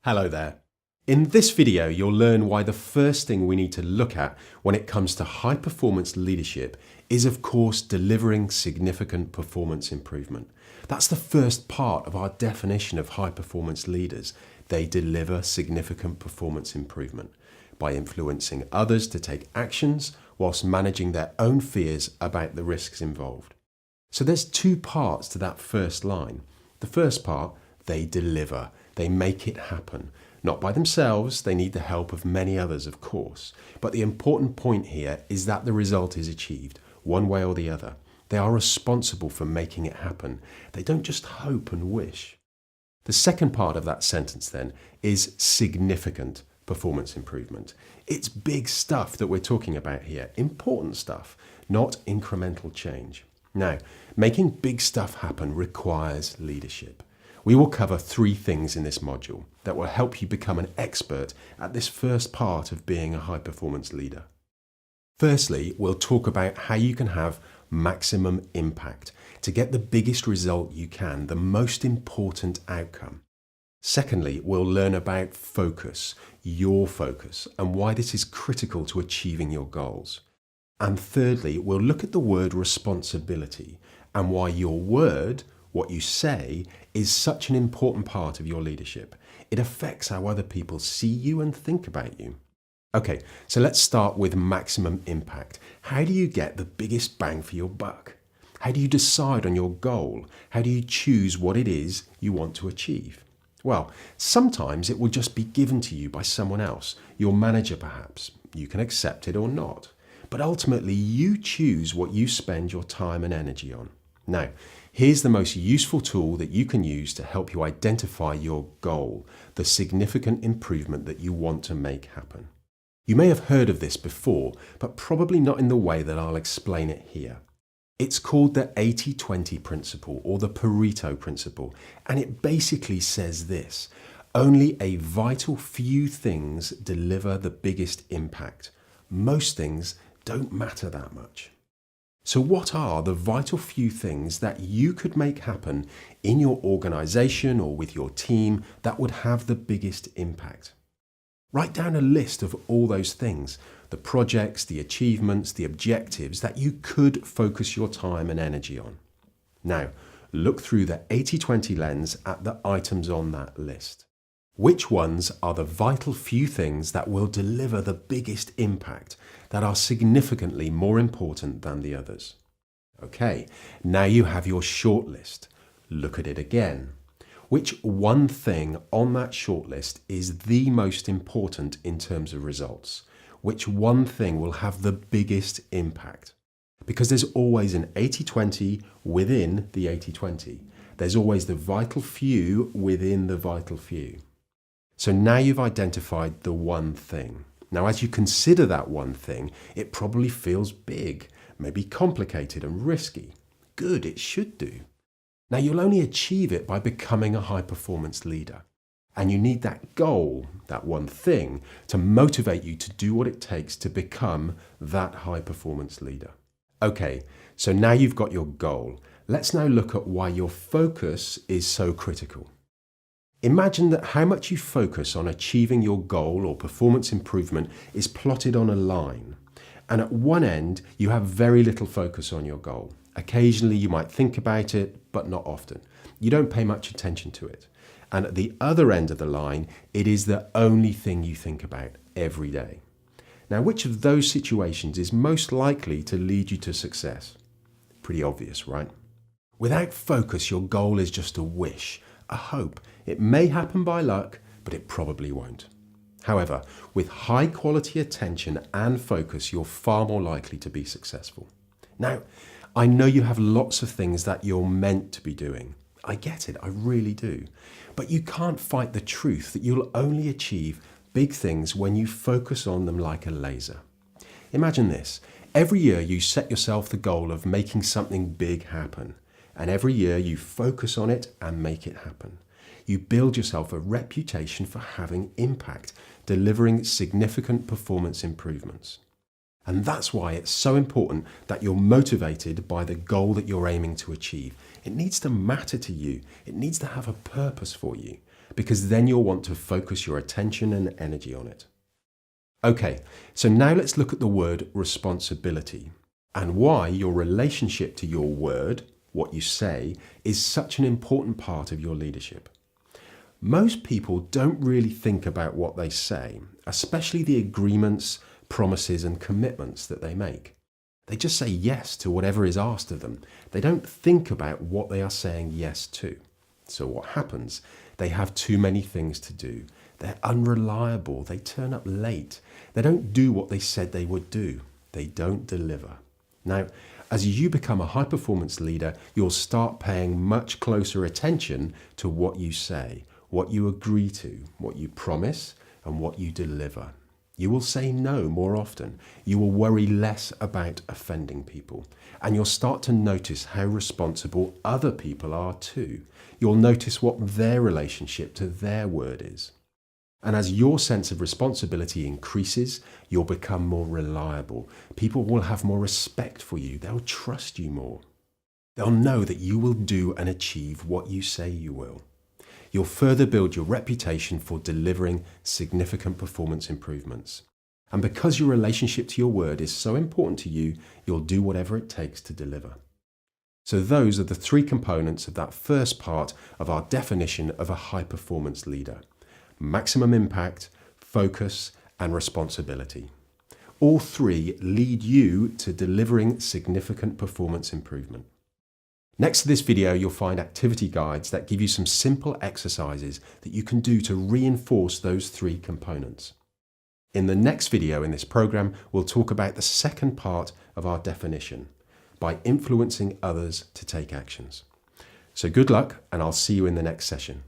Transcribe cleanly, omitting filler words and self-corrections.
Hello there. In this video, you'll learn why the first thing we need to look at when it comes to high performance leadership is, of course, delivering significant performance improvement. That's the first part of our definition of high performance leaders. They deliver significant performance improvement by influencing others to take actions whilst managing their own fears about the risks involved. So there's two parts to that first line. The first part, they deliver. They make it happen. Not by themselves, they need the help of many others, of course. But the important point here is that the result is achieved, one way or the other. They are responsible for making it happen. They don't just hope and wish. The second part of that sentence then is significant performance improvement. It's big stuff that we're talking about here, important stuff, not incremental change. Now, making big stuff happen requires leadership. We will cover three things in this module that will help you become an expert at this first part of being a high-performance leader. Firstly, we'll talk about how you can have maximum impact to get the biggest result you can, the most important outcome. Secondly, we'll learn about focus, your focus, and why this is critical to achieving your goals. And thirdly, we'll look at the word responsibility and why your word, what you say, is such an important part of your leadership. It affects how other people see you and think about you. Okay, so let's start with maximum impact. How do you get the biggest bang for your buck? How do you decide on your goal? How do you choose what it is you want to achieve? Well, sometimes it will just be given to you by someone else, your manager perhaps. You can accept it or not. But ultimately, you choose what you spend your time and energy on. Now, here's the most useful tool that you can use to help you identify your goal, the significant improvement that you want to make happen. You may have heard of this before, but probably not in the way that I'll explain it here. It's called the 80-20 principle or the Pareto principle, and it basically says this: only a vital few things deliver the biggest impact. Most things don't matter that much. So what are the vital few things that you could make happen in your organization or with your team that would have the biggest impact? Write down a list of all those things, the projects, the achievements, the objectives that you could focus your time and energy on. Now, look through the 80-20 lens at the items on that list. Which ones are the vital few things that will deliver the biggest impact, that are significantly more important than the others? Okay, now you have your shortlist. Look at it again. Which one thing on that shortlist is the most important in terms of results? Which one thing will have the biggest impact? Because there's always an 80-20 within the 80-20. There's always the vital few within the vital few. So now you've identified the one thing. Now, as you consider that one thing, it probably feels big, maybe complicated and risky. Good, it should do. Now, you'll only achieve it by becoming a high-performance leader. And you need that goal, that one thing, to motivate you to do what it takes to become that high-performance leader. Okay, so now you've got your goal. Let's now look at why your focus is so critical. Imagine that how much you focus on achieving your goal or performance improvement is plotted on a line. And at one end, you have very little focus on your goal. Occasionally, you might think about it, but not often. You don't pay much attention to it. And at the other end of the line, it is the only thing you think about every day. Now, which of those situations is most likely to lead you to success? Pretty obvious, right? Without focus, your goal is just a wish, a hope. It may happen by luck, but it probably won't. However, with high quality attention and focus, you're far more likely to be successful. Now, I know you have lots of things that you're meant to be doing. I get it, I really do. But you can't fight the truth that you'll only achieve big things when you focus on them like a laser. Imagine this. Every year you set yourself the goal of making something big happen. And every year you focus on it and make it happen. You build yourself a reputation for having impact, delivering significant performance improvements. And that's why it's so important that you're motivated by the goal that you're aiming to achieve. It needs to matter to you. It needs to have a purpose for you. because then you'll want to focus your attention and energy on it. Okay, so now let's look at the word responsibility and why your relationship to your word, what you say, is such an important part of your leadership. Most people don't really think about what they say, especially the agreements, promises, and commitments that they make. They just say yes to whatever is asked of them. They don't think about what they are saying yes to. So what happens? They have too many things to do. They're unreliable. They turn up late. They don't do what they said they would do. They don't deliver. Now, as you become a high-performance leader, you'll start paying much closer attention to what you say, what you agree to, what you promise, and what you deliver. You will say no more often. You will worry less about offending people. And you'll start to notice how responsible other people are too. You'll notice what their relationship to their word is. And as your sense of responsibility increases, you'll become more reliable. People will have more respect for you. They'll trust you more. They'll know that you will do and achieve what you say you will. You'll further build your reputation for delivering significant performance improvements. And because your relationship to your word is so important to you, you'll do whatever it takes to deliver. So those are the three components of that first part of our definition of a high-performance leader: maximum impact, focus, and responsibility. All three lead you to delivering significant performance improvement. Next to this video, you'll find activity guides that give you some simple exercises that you can do to reinforce those three components. In the next video in this program, we'll talk about the second part of our definition, by influencing others to take actions. So good luck, and I'll see you in the next session.